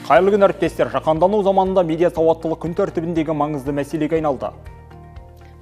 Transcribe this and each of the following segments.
Қайырлы күн әріптестер, жаһандану заманында медиа сауаттылық күн тәртібіндегі маңызды мәселеге айналды.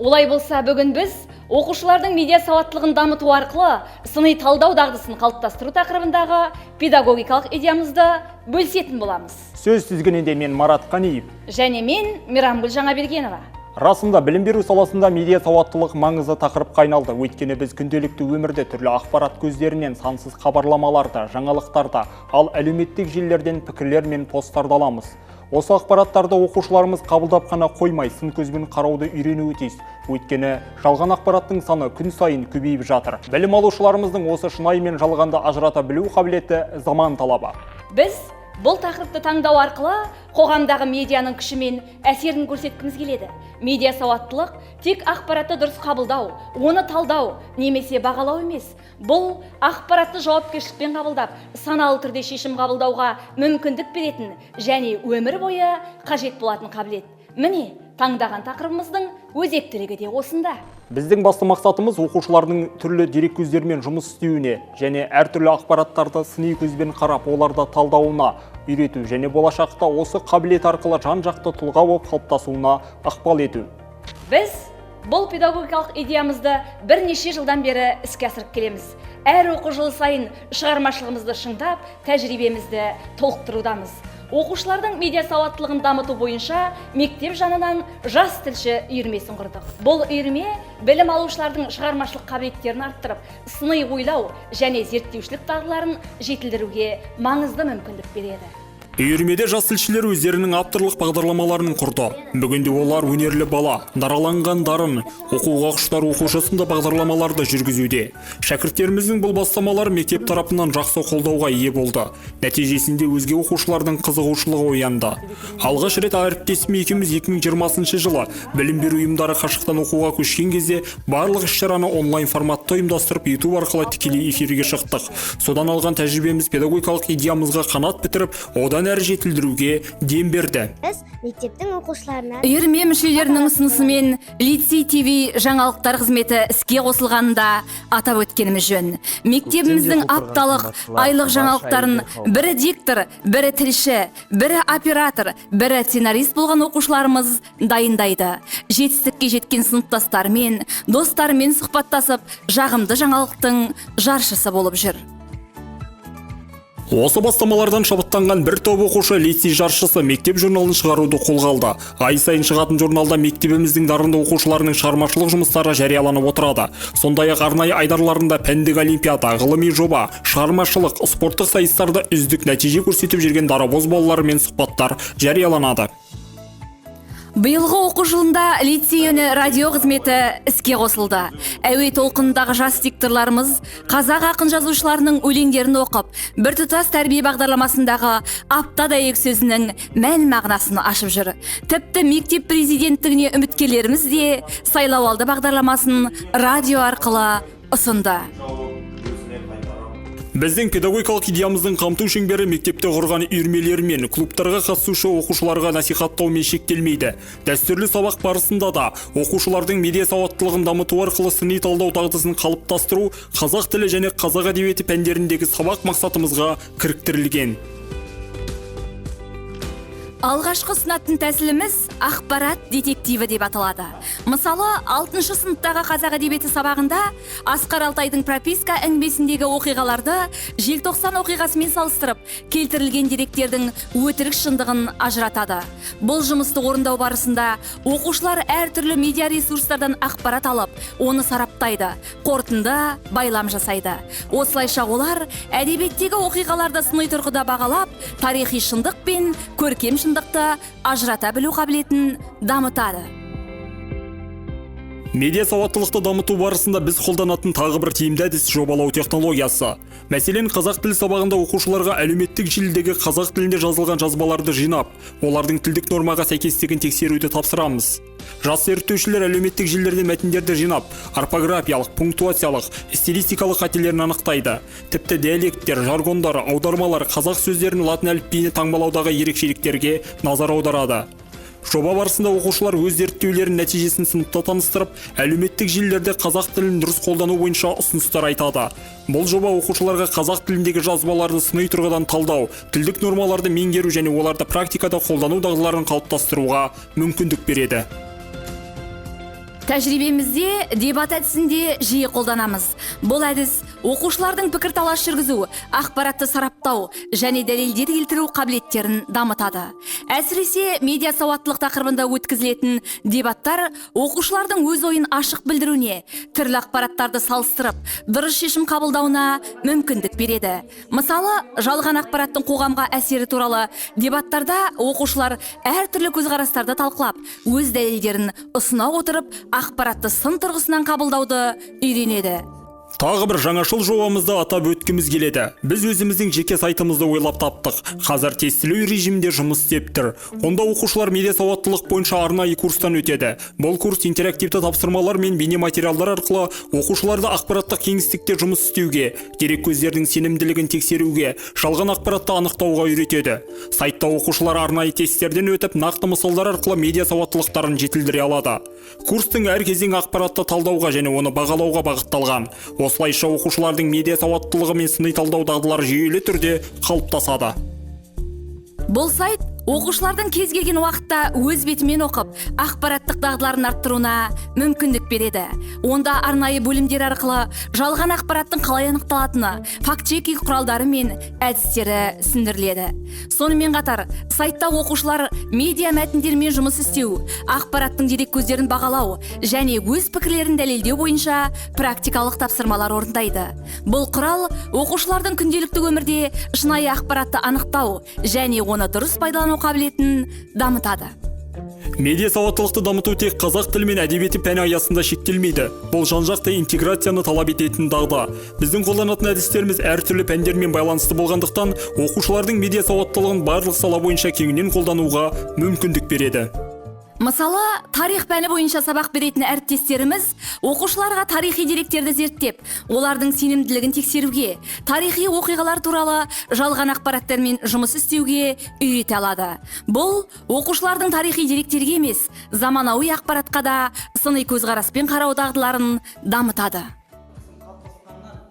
Олай болса, бүгін біз оқушылардың медиа сауаттылығын дамыту арқылы сыни талдау дағдысын қалыптастыру тақырыбындағы педагогикалық идеямызды бөлісетін боламыз. Сөз тізгінінде мен Марат Қаниев. Және мен Мейрамгүл Жаңабергенова. Расында білім беру саласында медиа сауаттылық маңызды тақырыпқа айналды. Өйткені біз күнделікті өмірде түрлі ақпарат көздерінен сансыз хабарламаларды, жаңалықтарды, ал әлеуметтік желілерден пікірлер мен посттарды аламыз. Осы ақпараттарды оқушыларымыз қабылдап қана қоймай, сын көзбен қарауды үйренуі тиіс. Өйткені жалған ақпараттың саны күн сайын көбейіп жатыр. Білім алушыларымыздың осы шынайы мен жалғанды ажырата білу қабілеті заман талабы. Біз бұл тақырыпты таңдау арқылы қоғамдағы медианың күші мен әсерін көрсеткіміз келеді. Медиа сауаттылық тек ақпаратты дұрыс қабылдау, оны талдау немесе бағалау емес. Бұл ақпаратты жауапкершілікпен қабылдап, саналы түрде шешім қабылдауға мүмкіндік беретін және өмір бойы қажет болатын қабілет. Міне, таңдаған тақырыбымыздың өзектілігі де осында. Біздің басты мақсатымыз оқушылардың түрлі дерек көздерімен жұмыс істеуіне және әртүрлі ақпараттарды сыни көзбен қарап, оларды талдауына үйрету және болашақта осы қабілет арқылы жан-жақты тұлға болып қалыптасуына ықпал ету. Біз бұл педагогикалық идеямызды бірнеше жылдан бері іске асырып келеміз. Әр оқу жылы сайын шығармашылығымызды шыңдап, тәжірибемізді толықтырудамыз. Оқушылардың медиа сауаттылығын дамыту бойынша мектеп жанынан жас тілші үйірмесін құрдық. Бұл үйірме білім алушылардың шығармашылық қабілеттерін арттырып, сыни ойлау және зерттеушілік дағдыларын жетілдіруге маңызды мүмкіндік береді. Үйірмеде жас тілшілер өздерінің авторлық бағдарламаларын құрды. Бүгінде олар өнерлі бала, дараланған дарын, оқуға құштар оқушысында бағдарламаларды жүргізуде. Шәкірттеріміздің бұл бастамалары мектеп тарапынан жақсы қолдауға ие болды. Нәтижесінде өзге оқушылардың қызығушылығы оянды. Алғаш рет әріптесім екеуміз 2020 жылы білім беру ұйымдары қашықтан оқуға көшкен кезде барлық іс-шараны онлайн форматта ұйымдастырып, YouTube арқылы тікелей эфирге шықтық. Содан алған тәжірибеміз педагогикалық идеямызға қанат бітіріп, одан әрі жетілдіруге дем берді. Біз мектептің оқушыларына Үйірме мүшелерінің ұсынысымен Лицей ТВ жаңалықтар қызметі іске қосылғанында атап өткеніміз жөн. Мектебіміздің апталық, айлық жаңалықтарын бірі диктор, бірі тілші, бірі оператор, бірі сценарист болған оқушыларымыз дайындайды. Жетістікке жеткен сыныптастармен, достармен сұхбаттасып, жағымды жаңалықтың жаршысы болып жүр. Осы бастамалардан шабыттанған бір топ оқушы лицей жаршысы мектеп журналын шығаруды қолға алды. Ай сайын шығатын журналда мектебіміздің дарынды оқушыларының шығармашылық жұмыстары жарияланып отырады. Сондай-ақ арнайы айдарларында пәндік олимпиада, ғылыми жоба, шығармашылық, спорттық сайыстарда үздік нәтиже көрсетіп жүрген дарабоз балалармен сұхбаттар жарияланады. Биылғы оқу жылында лицей үні радио қызметі іске қосылды. Әуе толқындағы жас дикторларымыз қазақ ақын жазушыларының өлеңдерін оқып, біртұтас тәрбие бағдарламасындағы апта дәйек сөзінің мән мағынасын ашып жүр. Тіпті мектеп президенттігіне үміткерлеріміз де сайлауалды бағдарламасын радио арқылы ұсынды. Біздің педагогикалық идеямыздың қамту шеңбері мектепте құрған үйірмелер мен клубтарға қатысушы оқушыларға насихаттаумен шектелмейді. Дәстүрлі сабақ барысында да оқушылардың медиа сауаттылығын дамыту арқылы сыни талдау дағдысын қалыптастыру қазақ тілі және қазақ әдебиеті пәндеріндегі сабақ мақсатымызға кіріктірілген. Алғашқы ұсынатын тәсіліміз ақпарат детективі деп аталады. Мысалы, 6-шы сыныптағы қазақ әдебиеті сабағында Асқар Алтайдың прописка әңгімесіндегі оқиғаларды желтоқсан оқиғасымен салыстырып, келтірілген деректердің өтірік шындығын ажыратады. Бұл жұмысты орындау барысында оқушылар әртүрлі медиа ресурстардан ақпарат алып, оны сараптайды, қорытынды байлам жасайды. Осылайша олар әдебиеттегі оқиғаларды сыни тұрғыда бағалап, тарихи шындық пен көркем шындықты ажырата білу қабілетін дамытады. Медиа сауаттылықты дамыту барысында біз қолданатын тағы бір тиімді әдіс жобалау технологиясы. Мәселен, қазақ тілі сабағында оқушыларға әлеуметтік желідегі қазақ тілінде жазылған жазбаларды жинап, олардың тілдік нормаға сәйкестігін тексеруді тапсырамыз. Жас зерттеушілер әлеуметтік желілерден мәтіндерді жинап, орфографиялық, пунктуациялық, стилистикалық қателерін анықтайды. Тіпті диалекттер, жаргондар, аудармалар, қазақ сөздерін латын әліпбиіне таңбалаудағы ерекшеліктерге назар аударады. Жоба барысында оқушылар өз зерттеулерінің нәтижесін сыныпта таныстырып, әлеуметтік желілерде қазақ тілін дұрыс қолдану бойынша ұсыныстар айтады. Бұл жоба оқушыларға қазақ тіліндегі жазбаларды сыни тұрғыдан талдау, тілдік нормаларды меңгеру және оларды практикада қолдану дағдыларын қалыптастыруға мүмкіндік береді. Тәжірибемізде дебат әдісінде жиі қолданамыз. Бұл әдіс оқушылардың пікірталас жүргізу, ақпаратты сараптау және дәлелдер келтіру қабілеттерін дамытады. Әсіресе медиа сауаттылық тақырыбында өткізілетін дебаттар оқушылардың өз ойын ашық білдіруіне, түрлі ақпараттарды салыстырып, дұрыс шешім қабылдауына мүмкіндік береді. Мысалы, жалған ақпараттың қоғамға әсері туралы дебаттарда оқушылар әртүрлі көзқарастарды талқылап, өз дәлелдерін ұсына отырып, ақпаратты сын тұрғысынан қабылдауды үйренеді. Тағы бір жаңашыл жобамызды атап өткіміз келеді. Біз өзіміздің жеке сайтымызды ойлап таптық. Қазір тестілеу режимінде жұмыс істеп тұр. Онда оқушылар медиа сауаттылық бойынша арнайы курстан өтеді. Бұл курс интерактивті тапсырмалар мен бейнематериалдар арқылы оқушыларды ақпараттық кеңістікте жұмыс істеуге, дереккөздердің сенімділігін тексеруге, жалған ақпаратты анықтауға үйретеді. Сайтта оқушылар арнайы тесттерден өтіп, нақты мысалдар арқылы медиа сауаттылықтарын жетілдіре алады. Курстың әр кезең ақпаратты талдауға және оны бағалауға бағытталған. Осылайша оқушылардың медиа сауаттылығы мен сыни талдау дағдылары жүйелі түрде қалыптасады. Бұл сайт оқушылардың кез келген уақытта өз бетімен оқып, ақпараттық дағдыларын арттыруына мүмкіндік береді. Онда арнайы бөлімдер арқылы жалған ақпараттың қалай анықталатыны, факт-чекинг құралдары мен әдістері түсіндіріледі. Сонымен қатар, сайтта оқушылар медиа мәтіндермен жұмыс істеу, ақпараттың дереккөздерін бағалау және өз пікірлерін дәлелдеу бойынша практикалық тапсырмалар орындайды. Бұл құрал оқушылардың күнделікті өмірде шынайы ақпаратты анықтау және оны дұрыс пайдалану қабілетін дамытады. Медиа сауаттылықты дамыту тек қазақ тілі мен әдебиеті пәні аясында шектелмейді. Бұл жан-жақты интеграцияны талап ететін дағды. Біздің қолданатын әдістеріміз әртүрлі пәндермен байланысты болғандықтан, оқушылардың медиа сауаттылығын барлық сала бойынша кеңінен қолдануға мүмкіндік береді. Мысалы, тарих пәні бойынша сабақ беретін әріптестеріміз оқушыларға тарихи деректерді зерттеп, олардың сенімділігін тексеруге, тарихи оқиғалар туралы жалған ақпараттармен жұмыс істеуге үйрете алады. Бұл оқушылардың тарихи деректерге емес, заманауи ақпаратқа да сыни көзқараспен қарау дағдыларын дамытады.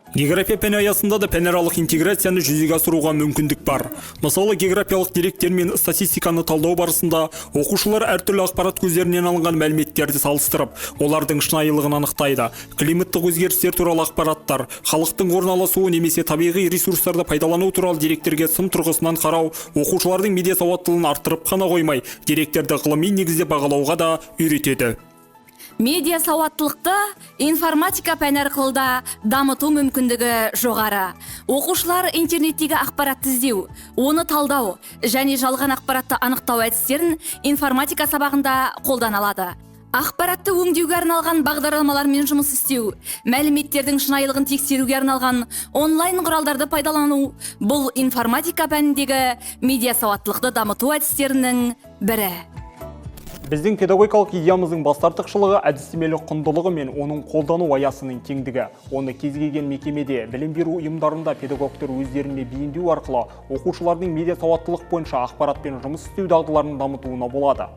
География пәні аясында да пәнаралық интеграцияны жүзеге асыруға мүмкіндік бар. Мысалы, географиялық деректер мен статистиканы талдау барысында оқушылар әртүрлі ақпарат көздерінен алынған мәліметтерді салыстырып, олардың шынайылығын анықтайды. Климаттық өзгерістер туралы ақпараттар, халықтың орналасуы немесе табиғи ресурстарды пайдалану туралы деректерге сын тұрғысынан қарау оқушылардың медиа сауаттылығын арттырып қана қоймай, деректерді ғылыми негізде бағалауға да үйретеді. Медиа сауаттылықты информатика пәні арқылы да дамыту мүмкіндігі жоғары. Оқушылар интернеттегі ақпаратты іздеу, оны талдау және жалған ақпаратты анықтау әдістерін информатика сабағында қолдана алады. Ақпаратты өңдеуге арналған бағдарламалармен жұмыс істеу, мәліметтердің шынайылығын тексеруге арналған онлайн құралдарды пайдалану – бұл информатика пәніндегі медиа сауаттылықты дамыту әдістерінің бірі. Біздің педагогикалық идеямыздың бастартықшылығы әдістемелік құндылығы мен оның қолдану аясының кеңдігі. Оны кез келген мекемеде, білім беру ұйымдарында педагогтар өздеріне бейімдеу арқылы оқушылардың медиа сауаттылық бойынша ақпаратпен жұмыс істеу дағдыларын дамытуына болады.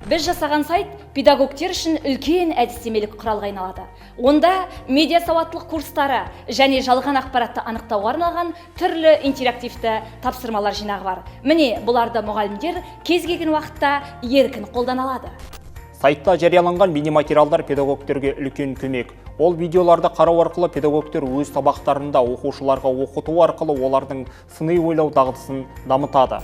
Біз жасаған сайт педагогтер үшін үлкен әдістемелік құралға айналады. Онда медиа сауаттылық курстары және жалған ақпаратты анықтауға арналған түрлі интерактивті тапсырмалар жинағы бар. Міне, бұларды мұғалімдер кез келген уақытта еркін қолдана алады. Сайтта жарияланған бейнематериалдар педагогтерге үлкен көмек. Ол видеоларды қарау арқылы педагогтер өз сабақтарында оқушыларға оқыту арқылы олардың сыни ойлау дағдысын дамытады.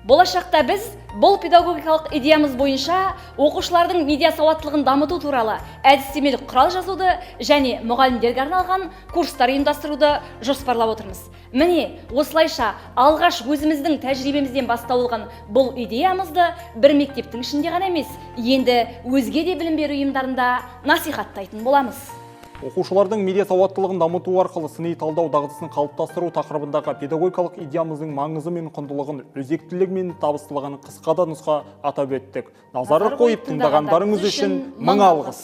Болашақта біз бұл педагогикалық идеямыз бойынша оқушылардың медиа сауаттылығын дамыту туралы әдістемелік құрал жазуды және мұғалімдерге арналған курстар ұйымдастыруды жоспарлап отырмыз. Міне, осылайша алғаш өзіміздің тәжірибемізден басталған бұл идеямызды бір мектептің ішінде ғана емес, енді өзге де білім беру ұйымдарында насихаттайтын боламыз. Оқушылардың медиа сауаттылығын дамыту арқылы сыни талдау дағдысын қалыптастыру тақырыбындағы педагогикалық идеямыздың маңызы мен құндылығын, өзектілігі мен табыстылығын қысқада нұсқа атап өттік. Назар қойып тыңдағандарыңыз үшін мың алғыс.